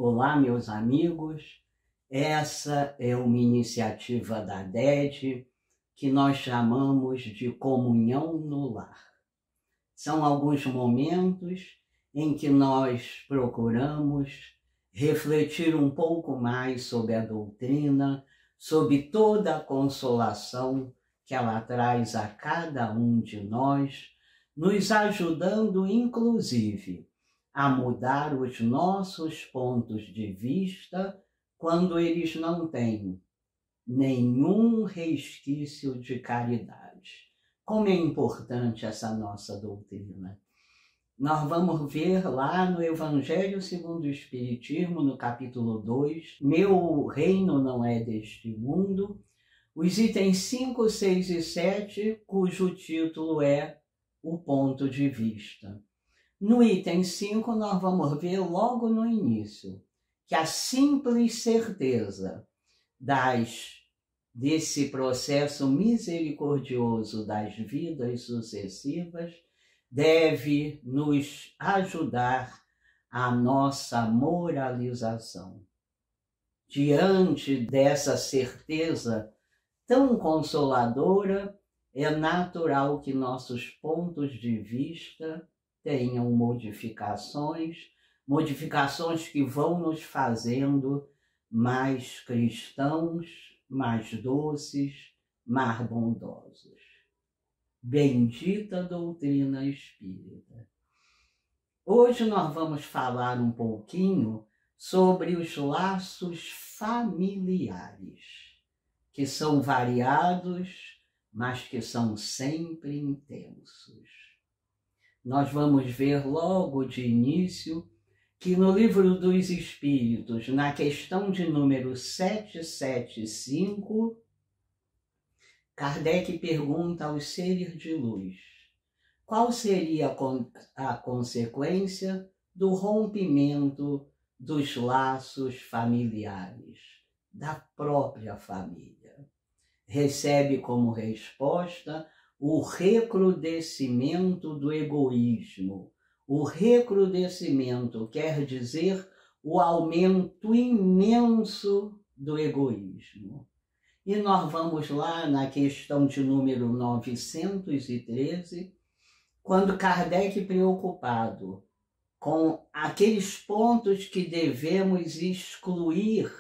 Olá, meus amigos. Essa é uma iniciativa da DED que nós chamamos de Comunhão no Lar. São alguns momentos em que nós procuramos refletir um pouco mais sobre a doutrina, sobre toda a consolação que ela traz a cada um de nós, nos ajudando, inclusive, a mudar os nossos pontos de vista quando eles não têm nenhum resquício de caridade. Como é importante essa nossa doutrina. Nós vamos ver lá no Evangelho segundo o Espiritismo, no capítulo 2, Meu reino não é deste mundo, os itens 5, 6 e 7, cujo título é O Ponto de Vista. No item 5, nós vamos ver logo no início que a simples certeza desse processo misericordioso das vidas sucessivas deve nos ajudar a nossa moralização. Diante dessa certeza tão consoladora, é natural que nossos pontos de vista tenham modificações que vão nos fazendo mais cristãos, mais doces, mais bondosos. Bendita doutrina espírita. Hoje nós vamos falar um pouquinho sobre os laços familiares, que são variados, mas que são sempre intensos. Nós vamos ver logo de início que no Livro dos Espíritos, na questão de número 775, Kardec pergunta aos seres de luz qual seria a consequência do rompimento dos laços familiares, da própria família. Recebe como resposta o recrudescimento do egoísmo. O recrudescimento quer dizer o aumento imenso do egoísmo. E nós vamos lá na questão de número 913, quando Kardec, preocupado com aqueles pontos que devemos excluir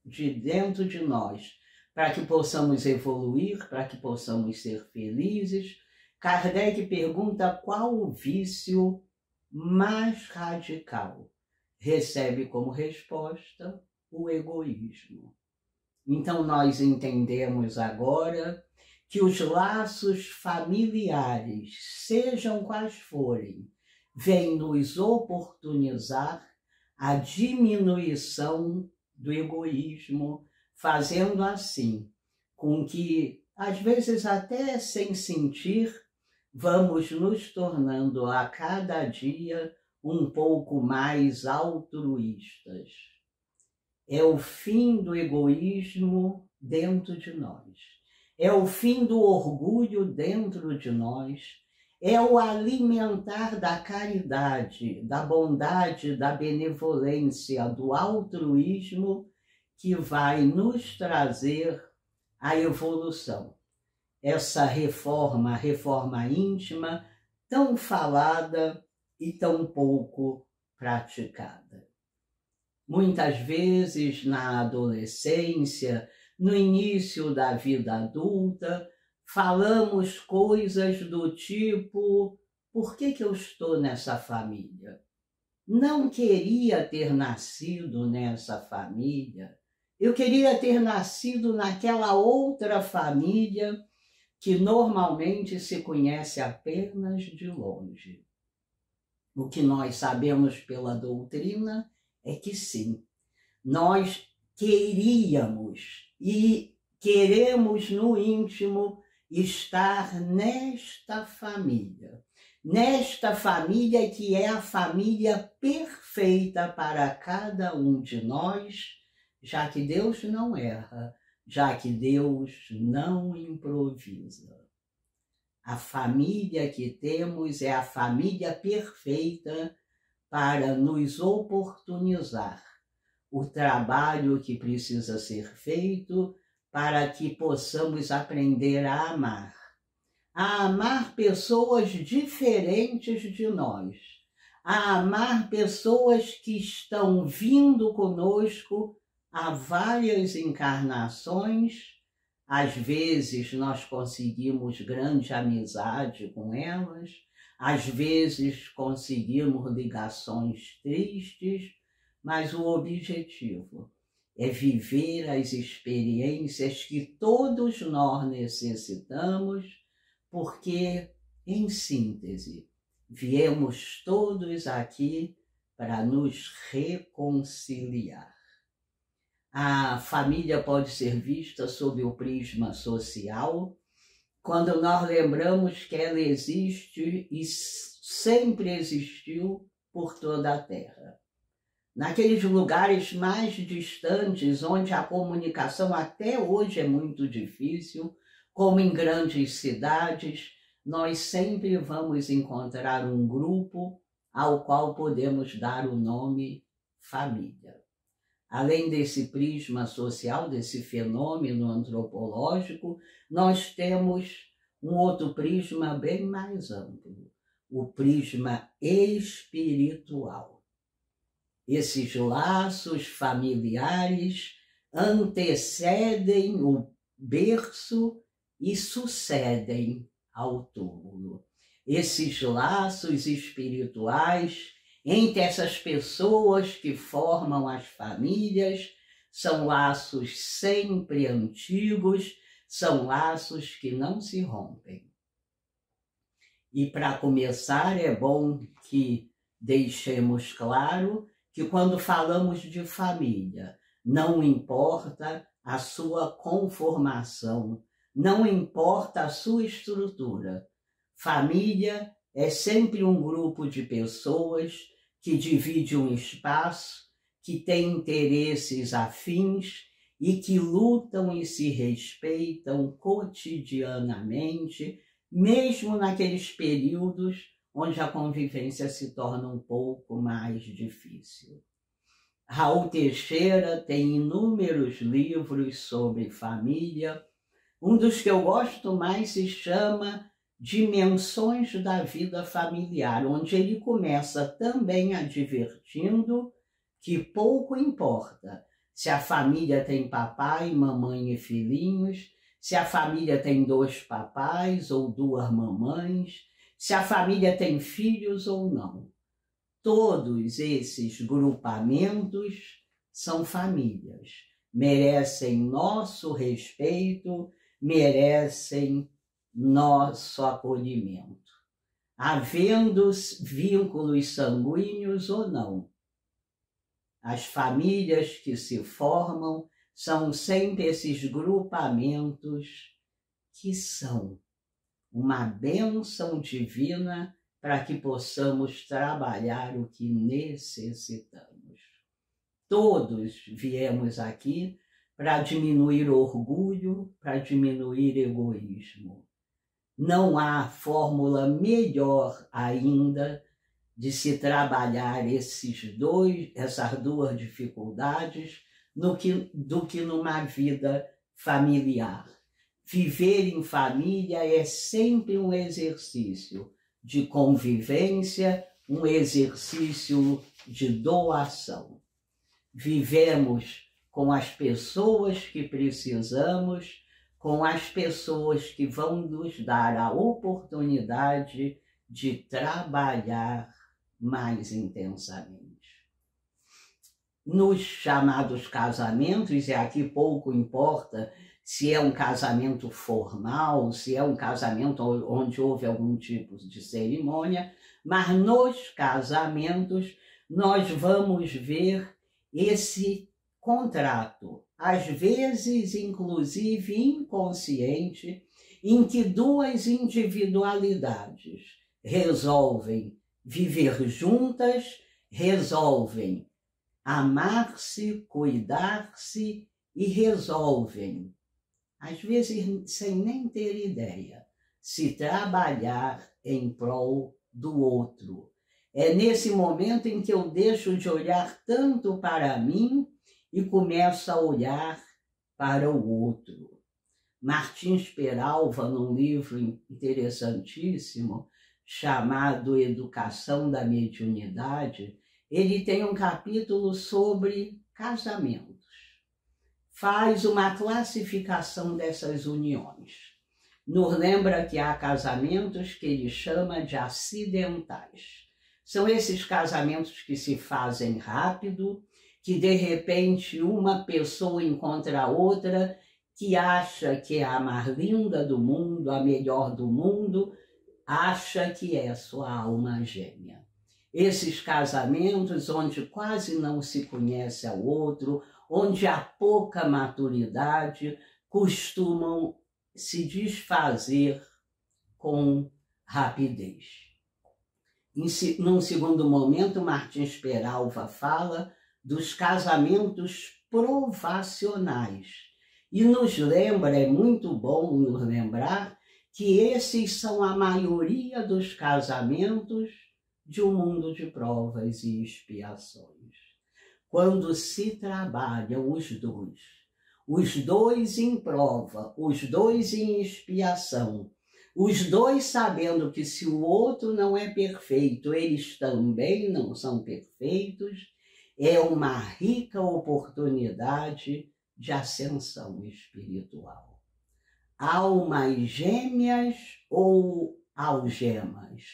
de dentro de nós, para que possamos evoluir, para que possamos ser felizes, Kardec pergunta qual o vício mais radical. Recebe como resposta o egoísmo. Então nós entendemos agora que os laços familiares, sejam quais forem, vêm nos oportunizar a diminuição do egoísmo, fazendo assim com que, às vezes até sem sentir, vamos nos tornando a cada dia um pouco mais altruístas. É o fim do egoísmo dentro de nós. É o fim do orgulho dentro de nós. É o alimentar da caridade, da bondade, da benevolência, do altruísmo que vai nos trazer a evolução. Essa reforma, a reforma íntima, tão falada e tão pouco praticada. Muitas vezes, na adolescência, no início da vida adulta, falamos coisas do tipo: por que eu estou nessa família? Não queria ter nascido nessa família. Eu queria ter nascido naquela outra família que normalmente se conhece apenas de longe. O que nós sabemos pela doutrina é que sim, nós queríamos e queremos no íntimo estar nesta família que é a família perfeita para cada um de nós, já que Deus não erra, já que Deus não improvisa. A família que temos é a família perfeita para nos oportunizar o trabalho que precisa ser feito para que possamos aprender a amar pessoas diferentes de nós, a amar pessoas que estão vindo conosco há várias encarnações. Às vezes nós conseguimos grande amizade com elas, às vezes conseguimos ligações tristes, mas o objetivo é viver as experiências que todos nós necessitamos, porque, em síntese, viemos todos aqui para nos reconciliar. A família pode ser vista sob o prisma social, quando nós lembramos que ela existe e sempre existiu por toda a Terra. Naqueles lugares mais distantes, onde a comunicação até hoje é muito difícil, como em grandes cidades, nós sempre vamos encontrar um grupo ao qual podemos dar o nome família. Além desse prisma social, desse fenômeno antropológico, nós temos um outro prisma bem mais amplo, o prisma espiritual. Esses laços familiares antecedem o berço e sucedem ao túmulo. Esses laços espirituais entre essas pessoas que formam as famílias são laços sempre antigos, são laços que não se rompem. E para começar, é bom que deixemos claro que quando falamos de família, não importa a sua conformação, não importa a sua estrutura. Família é sempre um grupo de pessoas que divide um espaço, que tem interesses afins e que lutam e se respeitam cotidianamente, mesmo naqueles períodos onde a convivência se torna um pouco mais difícil. Raul Teixeira tem inúmeros livros sobre família. Um dos que eu gosto mais se chama Dimensões da Vida Familiar, onde ele começa também advertindo que pouco importa se a família tem papai, mamãe e filhinhos, se a família tem 2 papais ou 2 mamães, se a família tem filhos ou não. Todos esses grupamentos são famílias, merecem nosso respeito, merecem nosso acolhimento, havendo vínculos sanguíneos ou não. As famílias que se formam são sempre esses grupamentos que são uma bênção divina para que possamos trabalhar o que necessitamos. Todos viemos aqui para diminuir orgulho, para diminuir egoísmo. Não há fórmula melhor ainda de se trabalhar essas 2 dificuldades do que numa vida familiar. Viver em família é sempre um exercício de convivência, um exercício de doação. Vivemos com as pessoas que precisamos, com as pessoas que vão nos dar a oportunidade de trabalhar mais intensamente. Nos chamados casamentos, e aqui pouco importa se é um casamento formal, se é um casamento onde houve algum tipo de cerimônia, mas nos casamentos nós vamos ver esse contrato, às vezes inclusive inconsciente, em que 2 individualidades resolvem viver juntas, resolvem amar-se, cuidar-se e resolvem, às vezes sem nem ter ideia, se trabalhar em prol do outro. É nesse momento em que eu deixo de olhar tanto para mim e começa a olhar para o outro. Martins Peralva, num livro interessantíssimo chamado Educação da Mediunidade, ele tem um capítulo sobre casamentos. Faz uma classificação dessas uniões. Nos lembra que há casamentos que ele chama de acidentais. São esses casamentos que se fazem rápido, que de repente uma pessoa encontra a outra, que acha que é a mais linda do mundo, a melhor do mundo, acha que é sua alma gêmea. Esses casamentos onde quase não se conhece ao outro, onde há pouca maturidade, costumam se desfazer com rapidez. Num segundo momento, Martins Peralva fala dos casamentos provacionais. E nos lembra, é muito bom nos lembrar, que esses são a maioria dos casamentos de um mundo de provas e expiações. Quando se trabalham os dois em prova, os dois em expiação, os dois sabendo que se o outro não é perfeito, eles também não são perfeitos, é uma rica oportunidade de ascensão espiritual. Almas gêmeas ou algemas?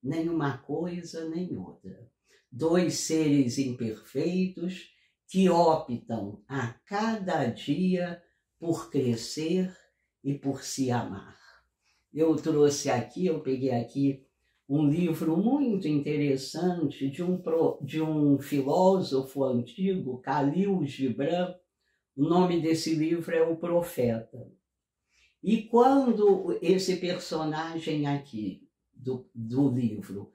Nenhuma coisa nem outra. Dois seres imperfeitos que optam a cada dia por crescer e por se amar. Eu peguei aqui um livro muito interessante de um filósofo antigo, Khalil Gibran. O nome desse livro é O Profeta. E quando esse personagem aqui do livro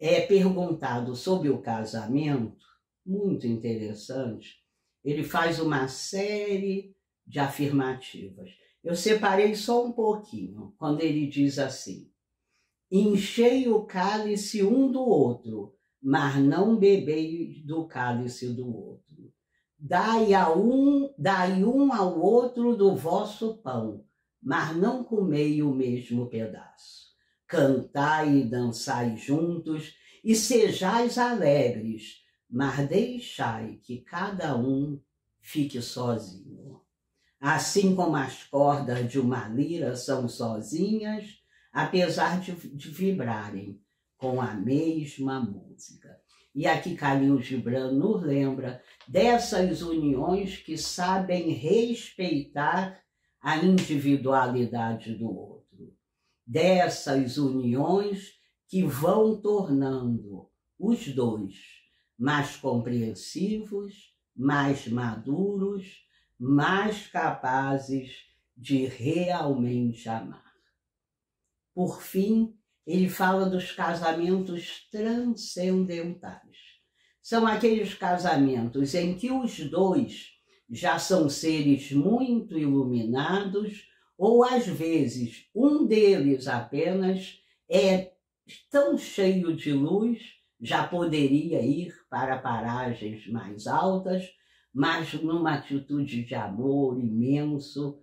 é perguntado sobre o casamento, muito interessante, ele faz uma série de afirmativas. Eu separei só um pouquinho, quando ele diz assim: enchei o cálice um do outro, mas não bebei do cálice do outro. Dai um ao outro do vosso pão, mas não comei o mesmo pedaço. Cantai e dançai juntos e sejais alegres, mas deixai que cada um fique sozinho. Assim como as cordas de uma lira são sozinhas, apesar de vibrarem com a mesma música. E aqui Khalil Gibran nos lembra dessas uniões que sabem respeitar a individualidade do outro. Dessas uniões que vão tornando os dois mais compreensivos, mais maduros, mais capazes de realmente amar. Por fim, ele fala dos casamentos transcendentais. São aqueles casamentos em que os dois já são seres muito iluminados, ou às vezes um deles apenas é tão cheio de luz, já poderia ir para paragens mais altas, mas numa atitude de amor imenso,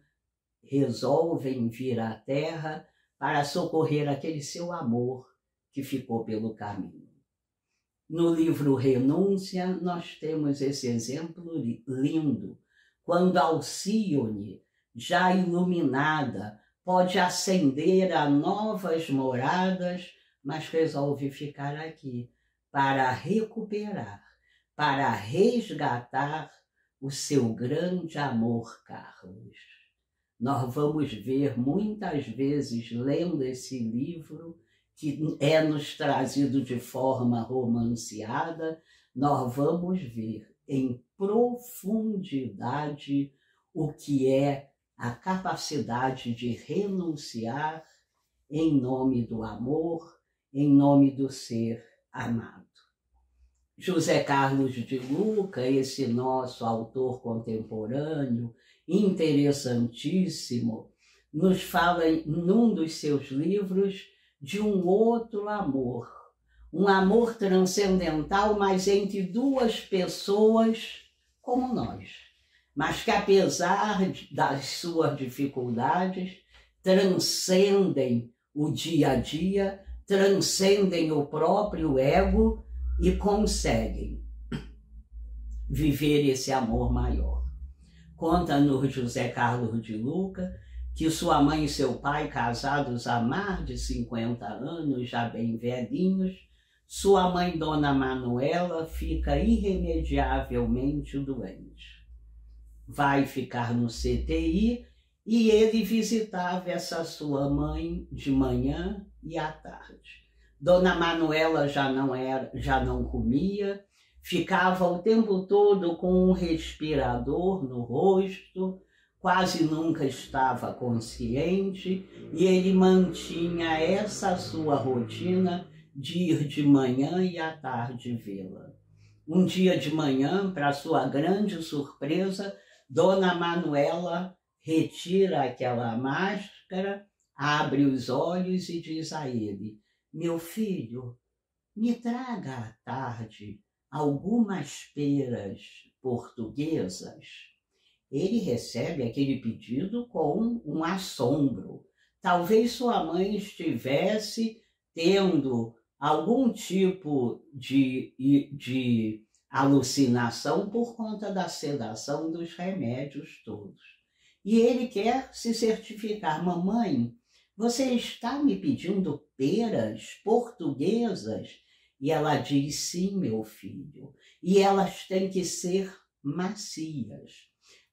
resolvem vir à Terra para socorrer aquele seu amor que ficou pelo caminho. No livro Renúncia, nós temos esse exemplo lindo, quando Alcione, já iluminada, pode ascender a novas moradas, mas resolve ficar aqui para recuperar, para resgatar o seu grande amor, Carlos. Nós vamos ver muitas vezes, lendo esse livro, que é nos trazido de forma romanceada, nós vamos ver em profundidade o que é a capacidade de renunciar em nome do amor, em nome do ser amado. José Carlos de Luca, esse nosso autor contemporâneo, interessantíssimo, nos fala num dos seus livros de um outro amor, um amor transcendental, mas entre duas pessoas como nós, mas que apesar das suas dificuldades, transcendem o dia a dia, transcendem o próprio ego e conseguem viver esse amor maior. Conta-nos José Carlos de Luca que sua mãe e seu pai, casados há mais de 50 anos, já bem velhinhos, sua mãe, Dona Manuela, fica irremediavelmente doente. Vai ficar no CTI e ele visitava essa sua mãe de manhã e à tarde. Dona Manuela já não comia, ficava o tempo todo com um respirador no rosto, quase nunca estava consciente, e ele mantinha essa sua rotina de ir de manhã e à tarde vê-la. Um dia de manhã, para sua grande surpresa, Dona Manuela retira aquela máscara, abre os olhos e diz a ele: meu filho, me traga à tarde algumas peras portuguesas. Ele recebe aquele pedido com um assombro. Talvez sua mãe estivesse tendo algum tipo de alucinação por conta da sedação dos remédios todos. E ele quer se certificar: mamãe, você está me pedindo peras portuguesas? E ela diz: sim, meu filho, e elas têm que ser macias.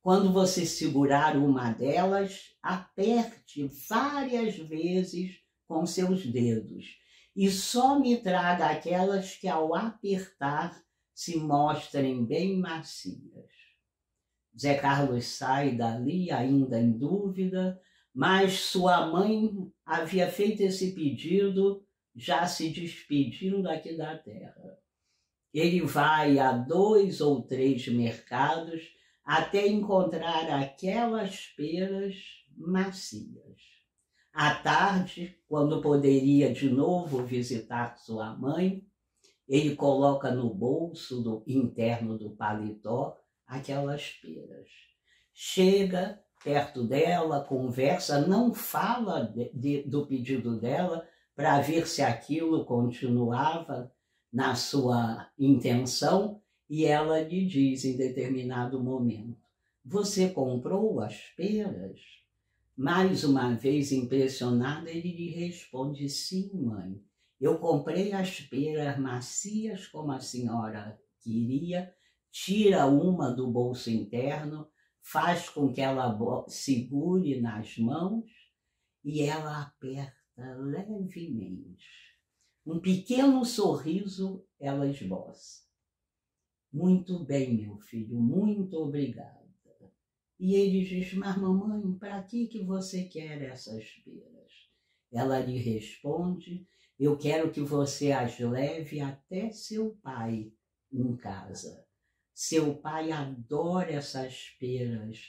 Quando você segurar uma delas, aperte várias vezes com seus dedos e só me traga aquelas que ao apertar se mostrem bem macias. Zé Carlos sai dali ainda em dúvida, mas sua mãe havia feito esse pedido já se despedindo aqui da terra. Ele vai a 2 ou 3 mercados até encontrar aquelas peras macias. À tarde, quando poderia de novo visitar sua mãe, ele coloca no bolso interno do paletó aquelas peras. Chega perto dela, conversa, não fala do pedido dela para ver se aquilo continuava na sua intenção, e ela lhe diz em determinado momento: você comprou as peras? Mais uma vez impressionado, ele lhe responde: sim, mãe, eu comprei as peras macias como a senhora queria. Tira uma do bolso interno, faz com que ela segure nas mãos e ela aperta levemente. Um pequeno sorriso ela esboça. Muito bem, meu filho, muito obrigada. E ele diz: mas mamãe, para que você quer essas peras? Ela lhe responde: eu quero que você as leve até seu pai em casa. Seu pai adora essas peras,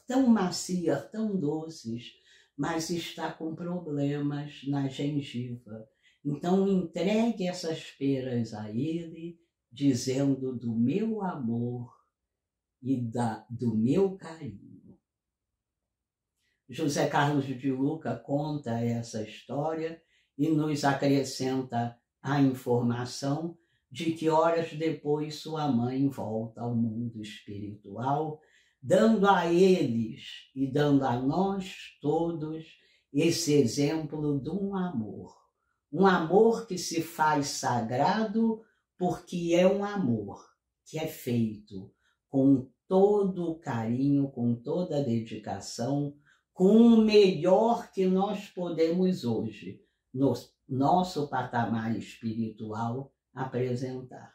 tão macias, tão doces, mas está com problemas na gengiva. Então entregue essas peras a ele, dizendo do meu amor e do meu carinho. José Carlos de Luca conta essa história e nos acrescenta a informação de que horas depois sua mãe volta ao mundo espiritual, dando a eles e dando a nós todos esse exemplo de um amor que se faz sagrado porque é um amor que é feito com todo o carinho, com toda a dedicação, com o melhor que nós podemos hoje, no nosso patamar espiritual, apresentar.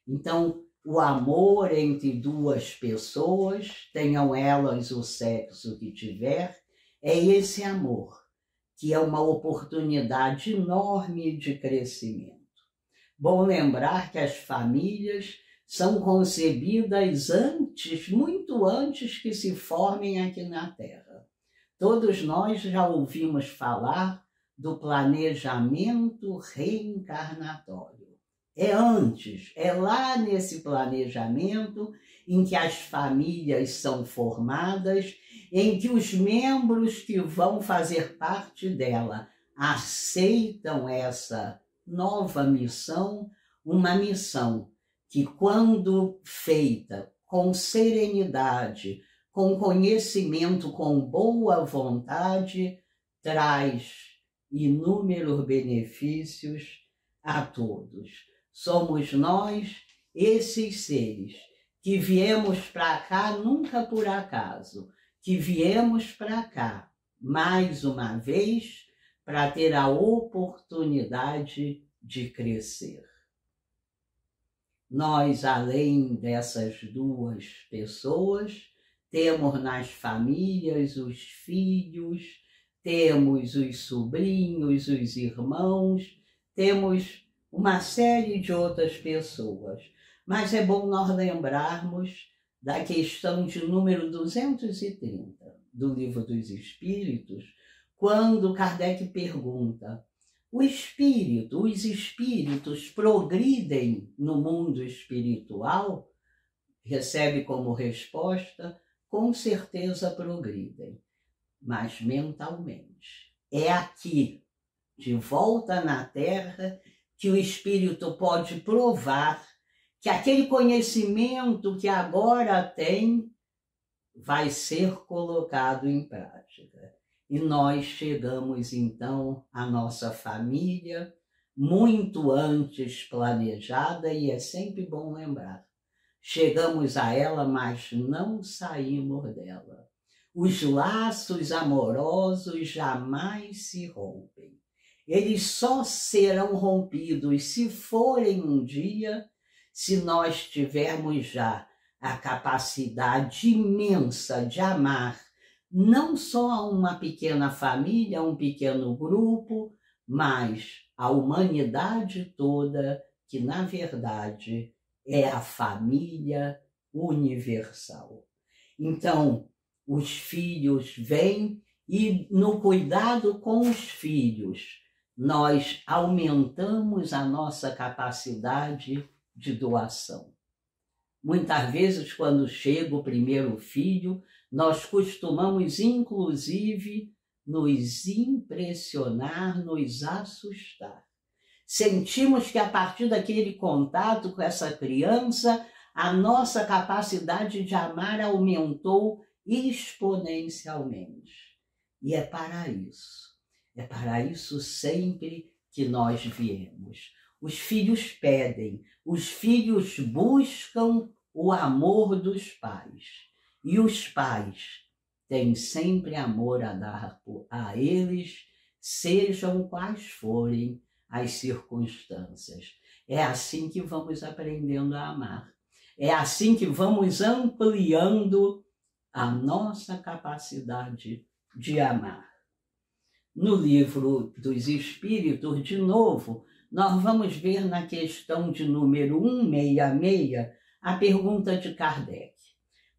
Então, o amor entre duas pessoas, tenham elas o sexo que tiver, é esse amor, que é uma oportunidade enorme de crescimento. Bom lembrar que as famílias são concebidas antes, muito antes que se formem aqui na Terra. Todos nós já ouvimos falar do planejamento reencarnatório. É antes, é lá nesse planejamento em que as famílias são formadas, em que os membros que vão fazer parte dela aceitam essa nova missão, uma missão que, quando feita com serenidade, com conhecimento, com boa vontade, traz inúmeros benefícios a todos. Somos nós, esses seres, que viemos para cá nunca por acaso, que viemos para cá, mais uma vez, para ter a oportunidade de crescer. Nós, além dessas duas pessoas, temos nas famílias os filhos, temos os sobrinhos, os irmãos, temos uma série de outras pessoas. Mas é bom nós lembrarmos da questão de número 230 do Livro dos Espíritos, quando Kardec pergunta: os espíritos progridem no mundo espiritual? Recebe como resposta: com certeza progridem, mas mentalmente. É aqui, de volta na Terra, que o espírito pode provar que aquele conhecimento que agora tem vai ser colocado em prática. E nós chegamos, então, à nossa família muito antes planejada, e é sempre bom lembrar. Chegamos a ela, mas não saímos dela. Os laços amorosos jamais se rompem. Eles só serão rompidos se forem um dia, se nós tivermos já a capacidade imensa de amar não só uma pequena família, um pequeno grupo, mas a humanidade toda, que na verdade é a família universal. Então, os filhos vêm e no cuidado com os filhos, nós aumentamos a nossa capacidade de doação. Muitas vezes, quando chega o primeiro filho, nós costumamos, inclusive, nos impressionar, nos assustar. Sentimos que, a partir daquele contato com essa criança, a nossa capacidade de amar aumentou exponencialmente. E é para isso sempre que nós viemos. Os filhos pedem, os filhos buscam o amor dos pais. E os pais têm sempre amor a dar a eles, sejam quais forem as circunstâncias. É assim que vamos aprendendo a amar. É assim que vamos ampliando a nossa capacidade de amar. No Livro dos Espíritos, de novo, nós vamos ver na questão de número 166 a pergunta de Kardec.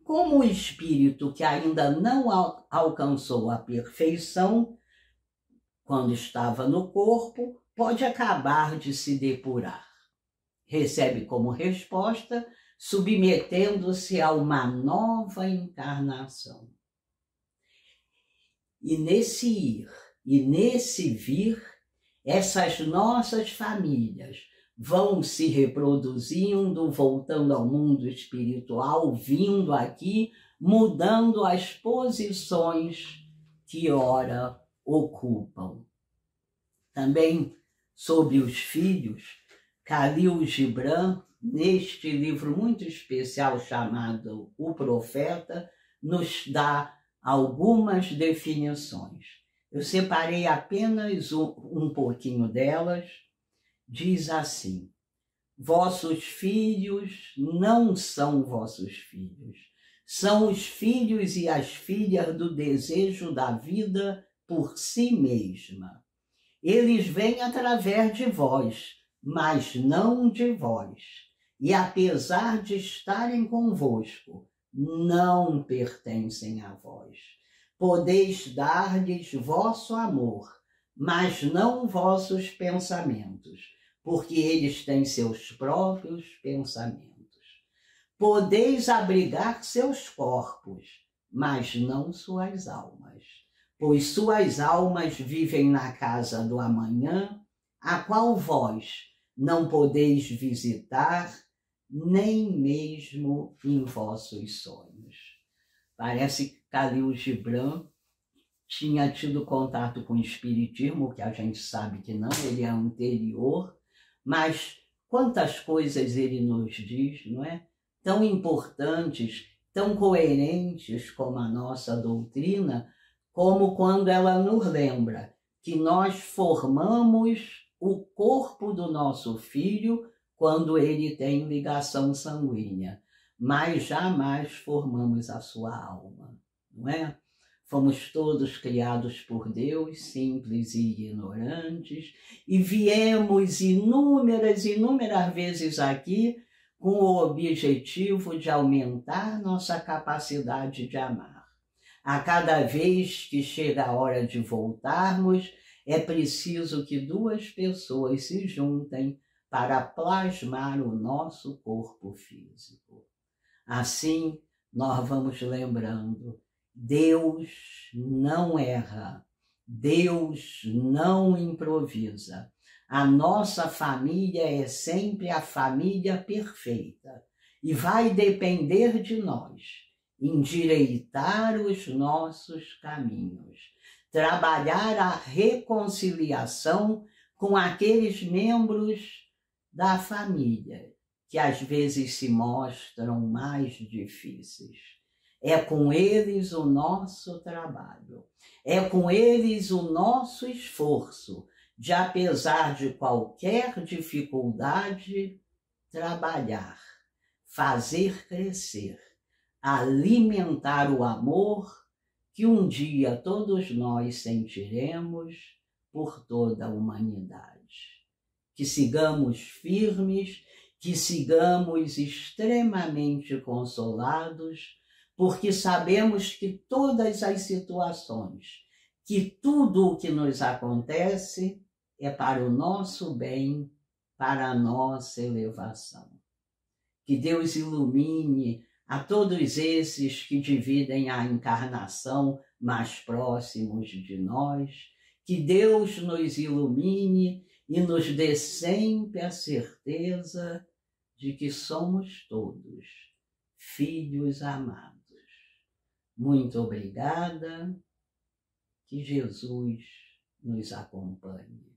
Como o espírito que ainda não alcançou a perfeição, quando estava no corpo, pode acabar de se depurar? Recebe como resposta: submetendo-se a uma nova encarnação. E nesse ir e nesse vir, essas nossas famílias vão se reproduzindo, voltando ao mundo espiritual, vindo aqui, mudando as posições que ora ocupam. Também sobre os filhos, Khalil Gibran, neste livro muito especial chamado O Profeta, nos dá algumas definições. Eu separei apenas um pouquinho delas. Diz assim: vossos filhos não são vossos filhos, são os filhos e as filhas do desejo da vida por si mesma. Eles vêm através de vós, mas não de vós. E apesar de estarem convosco, não pertencem a vós. Podeis dar-lhes vosso amor, mas não vossos pensamentos, porque eles têm seus próprios pensamentos. Podeis abrigar seus corpos, mas não suas almas, pois suas almas vivem na casa do amanhã, a qual vós não podeis visitar, nem mesmo em vossos sonhos. Parece que Khalil Gibran tinha tido contato com o espiritismo, que a gente sabe que não, ele é anterior, mas quantas coisas ele nos diz, não é? Tão importantes, tão coerentes como a nossa doutrina, como quando ela nos lembra que nós formamos o corpo do nosso filho quando ele tem ligação sanguínea, mas jamais formamos a sua alma, não é? Fomos todos criados por Deus, simples e ignorantes, e viemos inúmeras vezes aqui com o objetivo de aumentar nossa capacidade de amar. A cada vez que chega a hora de voltarmos, é preciso que duas pessoas se juntem para plasmar o nosso corpo físico. Assim, nós vamos lembrando, Deus não erra, Deus não improvisa. A nossa família é sempre a família perfeita e vai depender de nós endireitar os nossos caminhos, trabalhar a reconciliação com aqueles membros da família que às vezes se mostram mais difíceis. É com eles o nosso trabalho, é com eles o nosso esforço de, apesar de qualquer dificuldade, trabalhar, fazer crescer, alimentar o amor que um dia todos nós sentiremos por toda a humanidade. Que sigamos firmes, que sigamos extremamente consolados, porque sabemos que todas as situações, que tudo o que nos acontece é para o nosso bem, para a nossa elevação. Que Deus ilumine a todos esses que dividem a encarnação mais próximos de nós, que Deus nos ilumine e nos dê sempre a certeza de que somos todos filhos amados. Muito obrigada, que Jesus nos acompanhe.